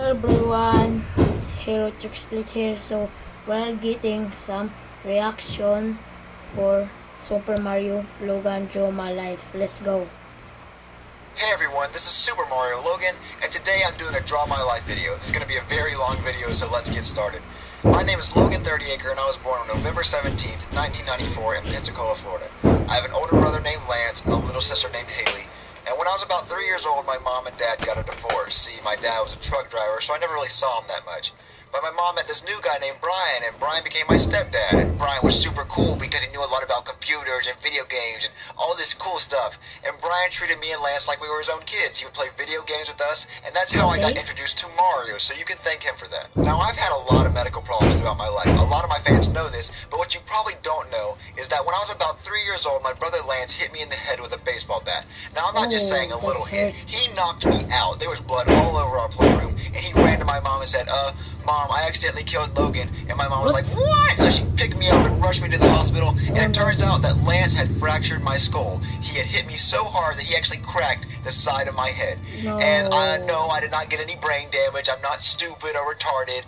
everyone, Hero Trick Split here. So we're getting some reaction for Super Mario Logan Draw My Life. Let's go. Hey everyone, this is Supermariologan, and today I'm doing a Draw My Life video. This is going to be a very long video, so let's get started. My name is Logan 30acre, and I was born on November 17th, 1994 in Pensacola, Florida. I have an older brother named Lance, a little sister named Haley. And when I was about 3 years old, my mom and dad got a divorce. See, my dad was a truck driver, so I never really saw him that much. But my mom met this new guy named Brian, and Brian became my stepdad. And Brian was super cool because he knew a lot about computers and video games and all this cool stuff. And Brian treated me and Lance like we were his own kids. He would play video games with us, and that's how I got introduced to Mario, so you can thank him for that. Now, I've had a lot of medical problems throughout my life. A lot of my fans know this, but what you probably don't know is that when I was about 3 years old, my brother Lance hit me in the head with a baseball bat. Now, I'm not just saying a little hit. He knocked me out. There was blood all over our playroom, and he ran to my mom and said, Mom, I accidentally killed Logan. And my mom was like, what? So she picked me up and rushed me to the hospital, and it turns out that Lance had fractured my skull. He had hit me so hard that he actually cracked the side of my head. No. And no, I did not get any brain damage. I'm not stupid or retarded.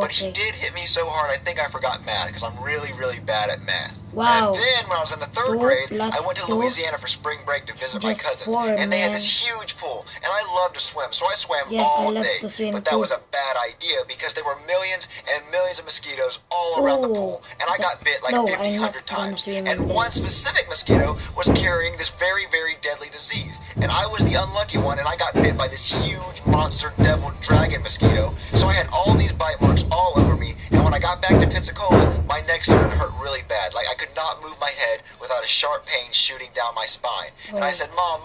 But he did hit me so hard, I think I forgot math, because I'm really, really bad at math. Wow. And then when I was in the third grade, I went to Louisiana for spring break to visit my cousins. And they had this huge pool, and I love to swim, so I swam all day. But that was a bad idea because there were millions and millions of mosquitoes all around the pool, and I got bit like 100 times. And one specific mosquito was carrying this very, very deadly disease. And I was the unlucky one, and I got bit by this huge monster devil dragon mosquito. So I had all these bite marks all over me, and when I got back to Pensacola, my neck started to hurt really bad. Like I could not move my head without a sharp pain shooting down my spine. And I said, Mom,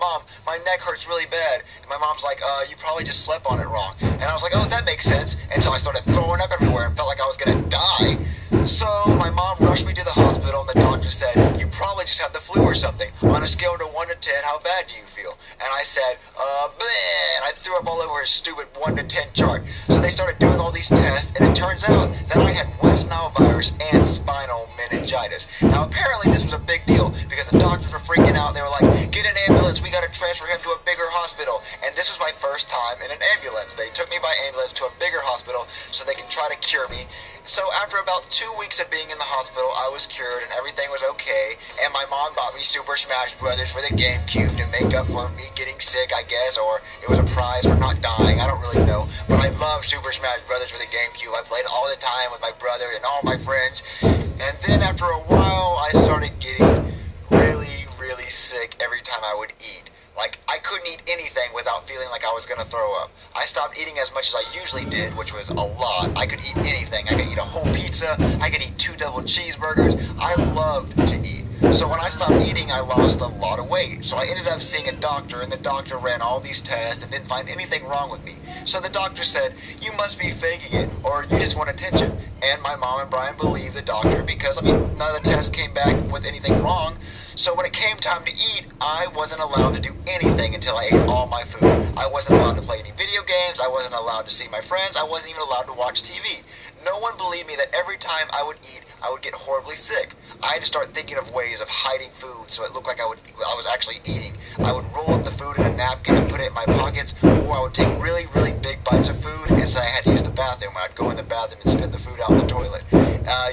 my neck hurts really bad. And my mom's like, you probably just slept on it wrong. And I was like, oh, that makes sense, until I started throwing up everywhere and felt like I was gonna die. So my mom rushed me to the hospital, and the doctor said, you probably just have the flu or something. On a scale to 1 to 10, how bad do you feel? And I said, bleh, and I threw up all over his stupid 1 to 10 chart. So they started doing all these tests, and it turns out that I had West Nile virus and spinal meningitis. Now apparently this was a big deal because the doctors were freaking out. They were like, get an ambulance, we gotta transfer him to a bigger hospital. And this was my first time in an ambulance. They took me by ambulance to a bigger hospital so they can try to cure me. So after about 2 weeks of being in the hospital, I was cured and everything was okay. And my mom bought me Super Smash Brothers for the GameCube to make up for me getting sick, I guess, or it was a prize for not dying. I don't really know. But I love Super Smash Brothers for the GameCube. I played it all the time with my brother and all my friends. And then after a while, I started getting really, really sick every time I would eat. Like, I couldn't eat anything without feeling like I was going to throw up. I stopped eating as much as I usually did, which was a lot. I could eat anything. I could eat a whole pizza. I could eat 2 double cheeseburgers. I loved to eat. So when I stopped eating, I lost a lot of weight. So I ended up seeing a doctor, and the doctor ran all these tests and didn't find anything wrong with me. So the doctor said, you must be faking it, or you just want attention. And my mom and Brian believed the doctor because, none of the tests came back with anything wrong. So when it came time to eat, I wasn't allowed to do anything until I ate all my food. I wasn't allowed to play any video games. I wasn't allowed to see my friends. I wasn't even allowed to watch TV. No one believed me that every time I would eat, I would get horribly sick. I had to start thinking of ways of hiding food so it looked like I was actually eating. I would roll up the food in a napkin and put it in my pockets, or I would take really, really big bites of food and say I had to use the bathroom. I'd go in the bathroom and spit the food out in the toilet.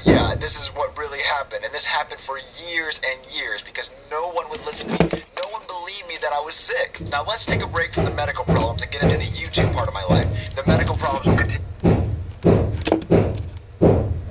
Yeah, this is what really happened, and this happened for years and years because no one would listen to me. No one believed me that I was sick. Now let's take a break from the medical problems and get into the YouTube part of my life. The medical problems will continue.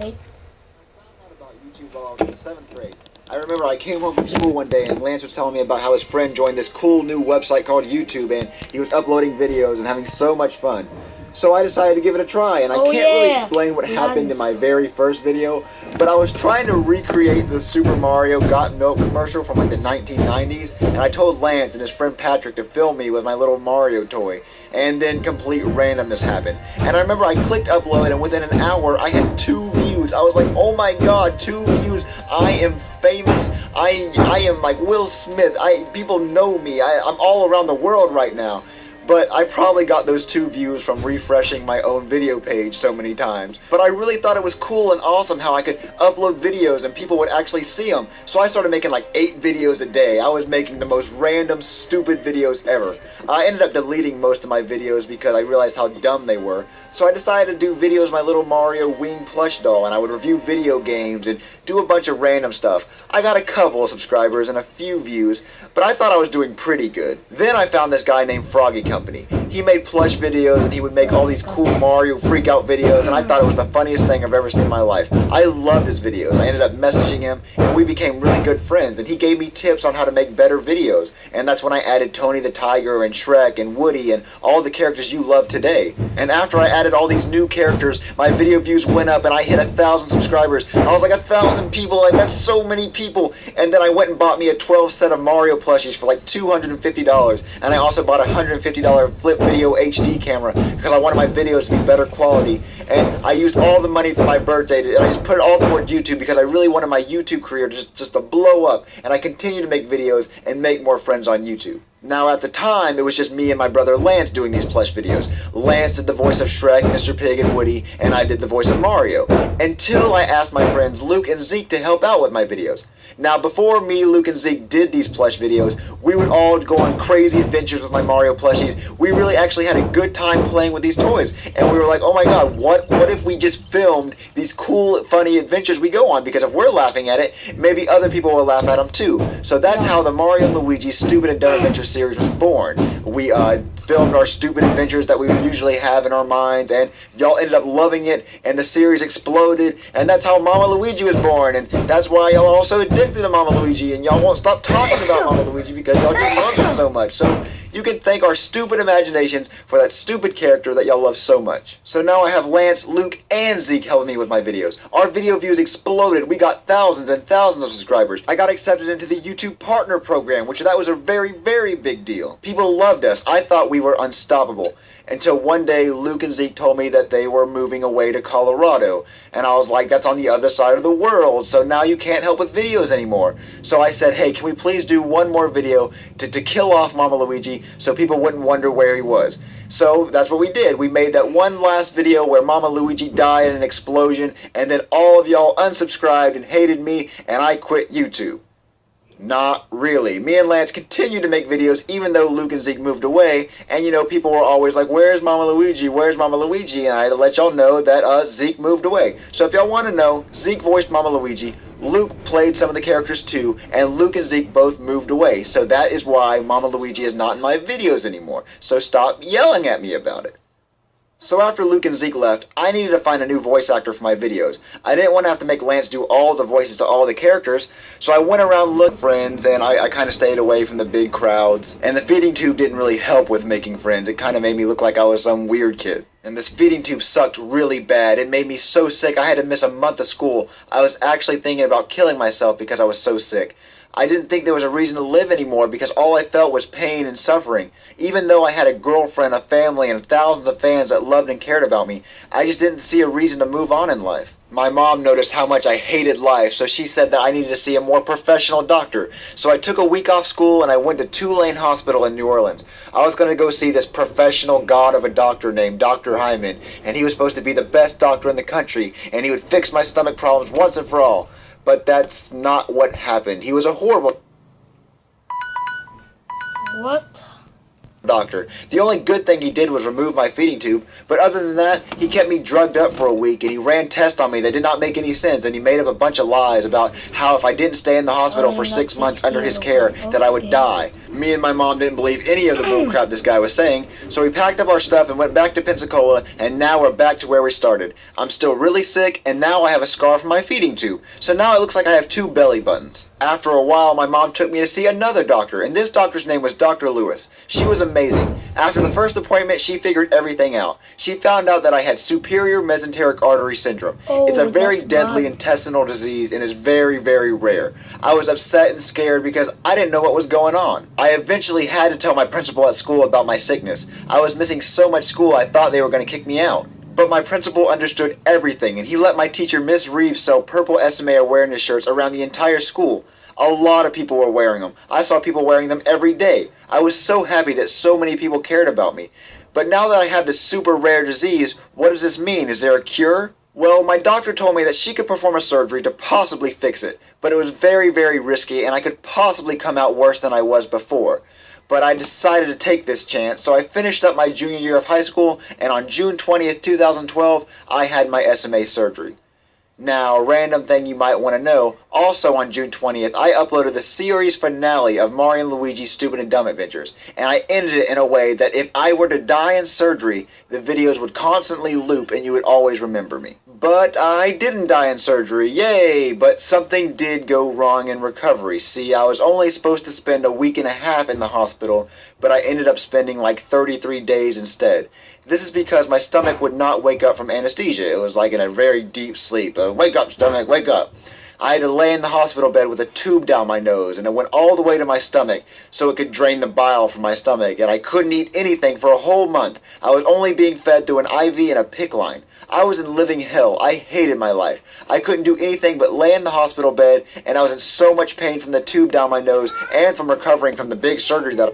Wait. I found out about YouTube while I was in the 7th grade. I remember I came home from school one day and Lance was telling me about how his friend joined this cool new website called YouTube, and he was uploading videos and having so much fun. So I decided to give it a try, and I can't really explain what happened in my very first video, but I was trying to recreate the Super Mario Got Milk commercial from like the 1990s, and I told Lance and his friend Patrick to film me with my little Mario toy, and then complete randomness happened. And I remember I clicked upload, and within an hour I had 2 views. I was like, oh my god, 2 views, I am famous, I am like Will Smith, people know me, I'm all around the world right now. but I probably got those 2 views from refreshing my own video page so many times. But I really thought it was cool and awesome how I could upload videos and people would actually see them. So I started making like 8 videos a day. I was making the most random, stupid videos ever. I ended up deleting most of my videos because I realized how dumb they were. So I decided to do videos of my little Mario wing plush doll, and I would review video games and do a bunch of random stuff. I got a couple of subscribers and a few views, but I thought I was doing pretty good. Then I found this guy named Froggy Company. He made plush videos and he would make all these cool Mario freak out videos, and I thought it was the funniest thing I've ever seen in my life. I loved his videos. I ended up messaging him and we became really good friends, and he gave me tips on how to make better videos. And that's when I added Tony the Tiger and Shrek and Woody and all the characters you love today. And after I added all these new characters, my video views went up and I hit 1,000 subscribers. I was like 1,000 people, like that's so many people. And then I went and bought me a 12 set of Mario plushies for like $250, and I also bought a $150 flip video HD camera because I wanted my videos to be better quality. And I used all the money for my birthday and I just put it all toward YouTube because I really wanted my YouTube career just to blow up, and I continue to make videos and make more friends on YouTube. Now at the time, it was just me and my brother Lance doing these plush videos. Lance did the voice of Shrek, Mr. Pig, and Woody, and I did the voice of Mario. Until I asked my friends Luke and Zeke to help out with my videos. Now before me, Luke, and Zeke did these plush videos, we would all go on crazy adventures with my Mario plushies. We really actually had a good time playing with these toys. And we were like, oh my god, what if we just filmed these cool, funny adventures we go on? Because if we're laughing at it, maybe other people will laugh at them too. So that's how the Mario and Luigi Stupid and Dumb Adventures series was born. We filmed our stupid adventures that we would usually have in our minds, and y'all ended up loving it, and the series exploded, and that's how Mama Luigi was born, and that's why y'all are also addicted to Mama Luigi, and y'all won't stop talking about Mama Luigi because y'all just love it so much. So you can thank our stupid imaginations for that stupid character that y'all love so much. So now I have Lance, Luke, and Zeke helping me with my videos. Our video views exploded. We got thousands and thousands of subscribers. I got accepted into the YouTube Partner Program, which that was a very, very big deal. People loved us. I thought we were unstoppable. Until one day, Luke and Zeke told me that they were moving away to Colorado. And I was like, that's on the other side of the world, so now you can't help with videos anymore. So I said, hey, can we please do one more video to kill off Mama Luigi so people wouldn't wonder where he was? So that's what we did. We made that one last video where Mama Luigi died in an explosion, and then all of y'all unsubscribed and hated me, and I quit YouTube. Not really. Me and Lance continued to make videos even though Luke and Zeke moved away, and you know, people were always like, where's Mama Luigi? Where's Mama Luigi? And I had to let y'all know that Zeke moved away. So if y'all want to know, Zeke voiced Mama Luigi, Luke played some of the characters too, and Luke and Zeke both moved away. So that is why Mama Luigi is not in my videos anymore. So stop yelling at me about it. So after Luke and Zeke left, I needed to find a new voice actor for my videos. I didn't want to have to make Lance do all the voices to all the characters, so I went around looking for friends, and I kind of stayed away from the big crowds. And the feeding tube didn't really help with making friends. It kind of made me look like I was some weird kid. And this feeding tube sucked really bad. It made me so sick I had to miss a month of school. I was actually thinking about killing myself because I was so sick. I didn't think there was a reason to live anymore because all I felt was pain and suffering. Even though I had a girlfriend, a family, and thousands of fans that loved and cared about me, I just didn't see a reason to move on in life. My mom noticed how much I hated life, so she said that I needed to see a more professional doctor. So I took a week off school and I went to Tulane Hospital in New Orleans. I was going to go see this professional god of a doctor named Dr. Hyman, and he was supposed to be the best doctor in the country, and he would fix my stomach problems once and for all. But that's not what happened. He was a horrible doctor. The only good thing he did was remove my feeding tube, but other than that, he kept me drugged up for a week, and he ran tests on me that did not make any sense, and he made up a bunch of lies about how if I didn't stay in the hospital for 6 months under his care, that I would die. Me and my mom didn't believe any of the bullcrap this guy was saying, so we packed up our stuff and went back to Pensacola, and now we're back to where we started. I'm still really sick, and now I have a scar from my feeding tube, so now it looks like I have 2 belly buttons. After a while, my mom took me to see another doctor, and this doctor's name was Dr. Lewis. She was amazing. After the first appointment, she figured everything out. She found out that I had superior mesenteric artery syndrome. It's a very deadly intestinal disease and is very, very rare. I was upset and scared because I didn't know what was going on. I eventually had to tell my principal at school about my sickness. I was missing so much school I thought they were going to kick me out. But my principal understood everything, and he let my teacher, Miss Reeves, sell purple SMA awareness shirts around the entire school. A lot of people were wearing them. I saw people wearing them every day. I was so happy that so many people cared about me. But now that I have this super rare disease, what does this mean? Is there a cure? Well, my doctor told me that she could perform a surgery to possibly fix it, but it was very, very risky and I could possibly come out worse than I was before. But I decided to take this chance, so I finished up my junior year of high school, and on June 20th, 2012, I had my SMA surgery. Now, a random thing you might want to know, also on June 20th, I uploaded the series finale of Mario and Luigi's Stupid and Dumb Adventures, and I ended it in a way that if I were to die in surgery, the videos would constantly loop and you would always remember me. But I didn't die in surgery, yay! But something did go wrong in recovery. See, I was only supposed to spend a week and a half in the hospital, but I ended up spending like 33 days instead. This is because my stomach would not wake up from anesthesia. It was like in a very deep sleep. Wake up, stomach, wake up. I had to lay in the hospital bed with a tube down my nose, and it went all the way to my stomach so it could drain the bile from my stomach, and I couldn't eat anything for a whole month. I was only being fed through an IV and a PICC line. I was in living hell. I hated my life. I couldn't do anything but lay in the hospital bed, and I was in so much pain from the tube down my nose and from recovering from the big surgery that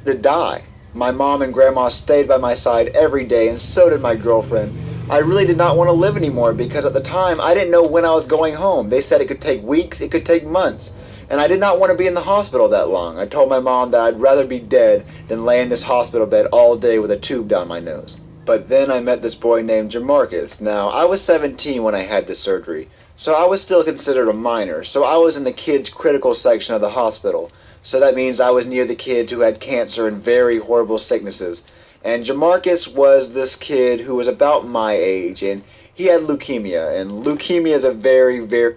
to die. My mom and grandma stayed by my side every day, and so did my girlfriend. I really did not want to live anymore because at the time I didn't know when I was going home. They said it could take weeks, it could take months, and I did not want to be in the hospital that long. I told my mom that I'd rather be dead than lay in this hospital bed all day with a tube down my nose. But then I met this boy named Jamarcus. Now, I was 17 when I had this surgery, so I was still considered a minor, so I was in the kids' critical section of the hospital. So that means I was near the kids who had cancer and very horrible sicknesses. And Jamarcus was this kid who was about my age, and he had leukemia. And leukemia is a very, very